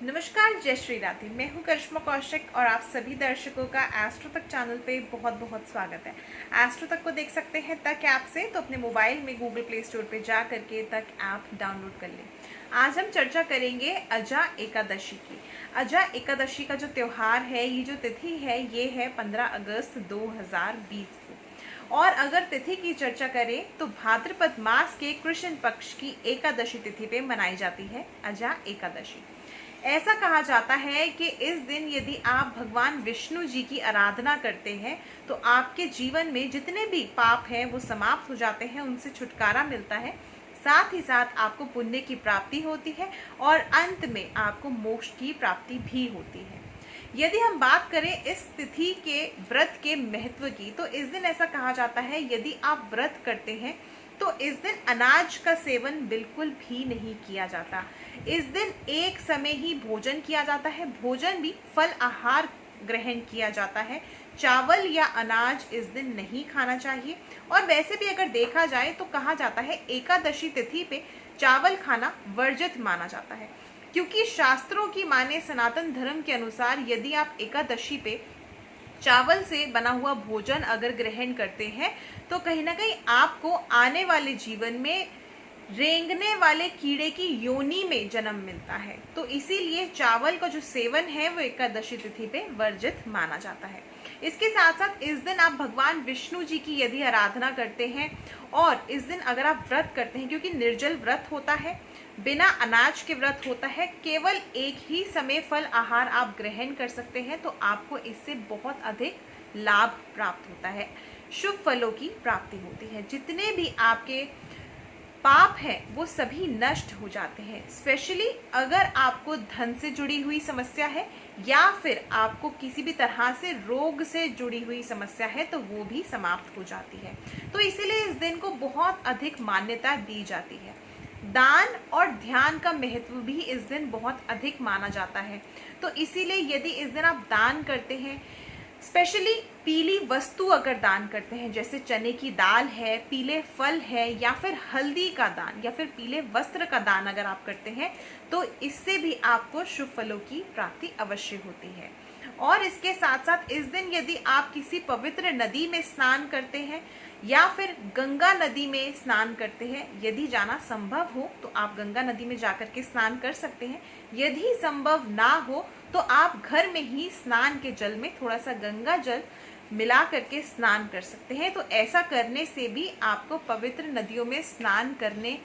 नमस्कार, जय श्री राधे। मैं हूं करिश्मा कौशिक और आप सभी दर्शकों का एस्ट्रो तक चैनल पे बहुत बहुत स्वागत है। एस्ट्रो तक को देख सकते हैं तक ऐप से, तो अपने मोबाइल में गूगल प्ले स्टोर पे जा करके तक ऐप डाउनलोड कर लें। आज हम चर्चा करेंगे अजा एकादशी की। अजा एकादशी का जो त्योहार है, ये जो तिथि है, ये है 15 अगस्त 2020 को। और अगर तिथि की चर्चा करें तो भाद्रपद मास के कृष्ण पक्ष की एकादशी तिथि पे मनाई जाती है अजा एकादशी। ऐसा कहा जाता है कि इस दिन यदि आप भगवान विष्णु जी की आराधना करते हैं तो आपके जीवन में जितने भी पाप हैं वो समाप्त हो जाते हैं, उनसे छुटकारा मिलता है। साथ ही साथ आपको पुण्य की प्राप्ति होती है और अंत में आपको मोक्ष की प्राप्ति भी होती है। यदि हम बात करें इस तिथि के व्रत के महत्व की, तो इस दिन ऐसा कहा जाता है यदि आप व्रत करते हैं तो इस दिन अनाज का सेवन बिल्कुल भी नहीं किया जाता। इस दिन एक समय ही भोजन किया जाता है, भोजन भी फल आहार ग्रहण किया जाता है। चावल या अनाज इस दिन नहीं खाना चाहिए। और वैसे भी अगर देखा जाए तो कहा जाता है एकादशी तिथि पे चावल खाना वर्जित माना जाता है, क्योंकि शास्त्रों की माने सनातन धर्म के अनुसार यदि आप एकादशी पे चावल से बना हुआ भोजन अगर ग्रहण करते हैं तो कहीं ना कहीं आपको आने वाले जीवन में रेंगने वाले कीड़े की योनि में जन्म मिलता है। तो इसीलिए चावल का जो सेवन है वो एकादशी तिथि पे वर्जित माना जाता है। इसके साथ साथ इस दिन आप भगवान विष्णु जी की यदि आराधना करते हैं और इस दिन अगर आप व्रत करते हैं, क्योंकि निर्जल व्रत होता है, बिना अनाज के व्रत होता है, केवल एक ही समय फल आहार आप ग्रहण कर सकते हैं, तो आपको इससे बहुत अधिक लाभ प्राप्त होता है, शुभ फलों की प्राप्ति होती है। जितने भी आपके पाप है वो सभी नष्ट हो जाते हैं। स्पेशली अगर आपको धन से जुड़ी हुई समस्या है या फिर आपको किसी भी तरह से रोग से जुड़ी हुई समस्या है तो वो भी समाप्त हो जाती है। तो इसीलिए इस दिन को बहुत अधिक मान्यता दी जाती है। दान और ध्यान का महत्व भी इस दिन बहुत अधिक माना जाता है। तो इसीलिए यदि इस दिन आप दान करते हैं, स्पेशली पीली वस्तु अगर दान करते हैं, जैसे चने की दाल है, पीले फल है, या फिर हल्दी का दान या फिर पीले वस्त्र का दान अगर आप करते हैं तो इससे भी आपको शुभ फलों की प्राप्ति अवश्य होती है। और इसके साथ साथ इस दिन यदि आप किसी पवित्र नदी में स्नान करते हैं या फिर गंगा नदी में स्नान करते हैं, यदि जाना संभव हो तो आप गंगा नदी में जाकर के स्नान कर सकते हैं। यदि संभव ना हो तो आप घर में ही स्नान के जल में थोड़ा सा गंगा जल मिला करके स्नान कर सकते हैं। तो ऐसा करने से भी आपको पवित्र नदियों में स्नान करने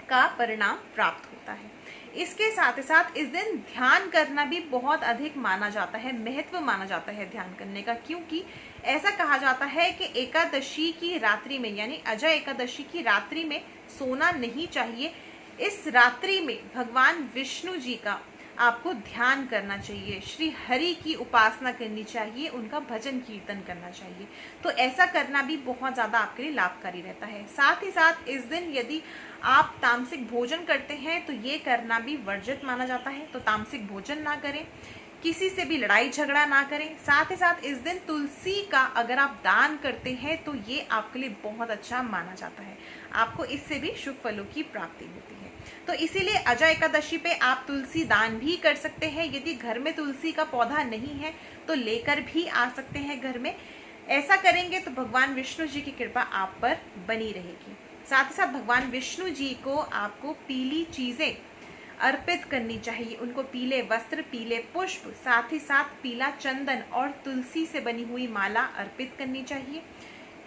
का परिणाम प्राप्त होता है। इसके साथ ही साथ इस दिन ध्यान करना भी बहुत अधिक माना जाता है, महत्व माना जाता है ध्यान करने का, क्योंकि ऐसा कहा जाता है कि एकादशी की रात्रि में, यानी अजय एकादशी की रात्रि में सोना नहीं चाहिए। इस रात्रि में भगवान विष्णु जी का आपको ध्यान करना चाहिए, श्री हरि की उपासना करनी चाहिए, उनका भजन कीर्तन करना चाहिए। तो ऐसा करना भी बहुत ज़्यादा आपके लिए लाभकारी रहता है। साथ ही साथ इस दिन यदि आप तामसिक भोजन करते हैं तो ये करना भी वर्जित माना जाता है। तो तामसिक भोजन ना करें, किसी से भी लड़ाई झगड़ा ना करें। साथ ही साथ इस दिन तुलसी का अगर आप दान करते हैं तो ये आपके लिए बहुत अच्छा माना जाता है, आपको इससे भी शुभ फलों की प्राप्ति होती है। तो इसीलिए अजय एकादशी पे आप तुलसी दान भी कर सकते हैं। यदि घर में तुलसी का पौधा नहीं है तो लेकर भी आ सकते हैं घर में। ऐसा करेंगे तो भगवान विष्णु जी की कृपा आप पर बनी रहेगी। साथ ही साथ भगवान विष्णु जी को आपको पीली चीजें अर्पित करनी चाहिए, उनको पीले वस्त्र, पीले पुष्प, साथ ही साथ पीला चंदन और तुलसी से बनी हुई माला अर्पित करनी चाहिए।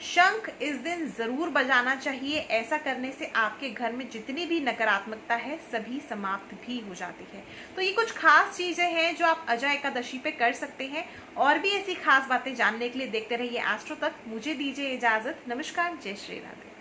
शंख इस दिन जरूर बजाना चाहिए। ऐसा करने से आपके घर में जितनी भी नकारात्मकता है सभी समाप्त भी हो जाती है। तो ये कुछ खास चीजें हैं जो आप अजय एकादशी पे कर सकते हैं। और भी ऐसी खास बातें जानने के लिए देखते रहिए एस्ट्रो तक। मुझे दीजिए इजाजत। नमस्कार, जय श्री राधे।